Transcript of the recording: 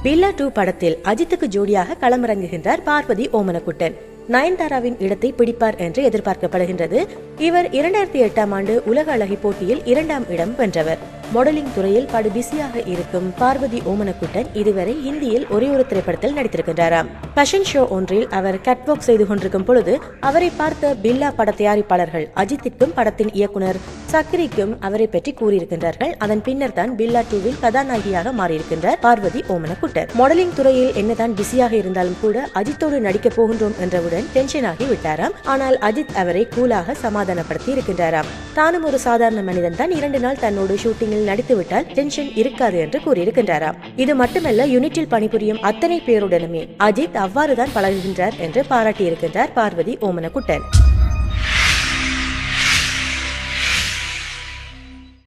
பில்லா 2 படத்தில் அஜித்துக்கு ஜோடியாக களமிறங்குகின்றார் பார்வதி ஓமனக்குட்டன். நயன்தாராவின் இடத்தை பிடிப்பார் என்று எதிர்பார்க்கப்படுகின்றது. இவர் 2008ஆம் ஆண்டு உலக அழகி போட்டியில் 2ஆம் இடம் வென்றவர். மாடலிங் துறையில் படு பிஸியாக இருக்கும் பார்வதி ஓமனக்குட்டன் இதுவரை ஹிந்தியில் ஒரே ஒரு திரைப்படத்தில் நடித்திருக்கின்றாராம். ஃபேஷன் ஷோ ஒன்றில் அவர் கேட்வாக் செய்து கொண்டிருக்கும் பொழுது அவரை பார்த்த பில்லா பட தயாரிப்பாளர்கள் அஜித்திற்கும் படத்தின் இயக்குனர் சக்ரிக்கும் அவரை பற்றி கூறியிருக்கின்றார்கள். அதன் பின்னர் தான் பில்லா 2வில் கதாநாயகியாக மாறியிருக்கின்றார் பார்வதி ஓமனக்குட்டன். மாடலிங் துறையில் என்னதான் பிஸியாக இருந்தாலும் கூட அஜித்தோடு நடிக்க போகின்றோம் என்றவுடன் டென்ஷன் ஆகி விட்டாராம். ஆனால் அஜித் அவரை கூலாக சமாதானப்படுத்தி இருக்கின்றாராம். தானும் ஒரு சாதாரண மனிதன் தான், 2 நாள் தன்னோடு ஷூட்டிங்கில் நடித்துவிட்டால் டென்ஷன் இருக்காது என்று கூறியிருக்கின்றாராம். இது மட்டுமல்ல, யூனிட்டில் பணிபுரியும் அத்தனை பேருடனுமே அஜித் அவ்வாறுதான் பழகுகின்றார் என்று பாராட்டியிருக்கின்றார் பார்வதி ஓமனக்குட்டன்.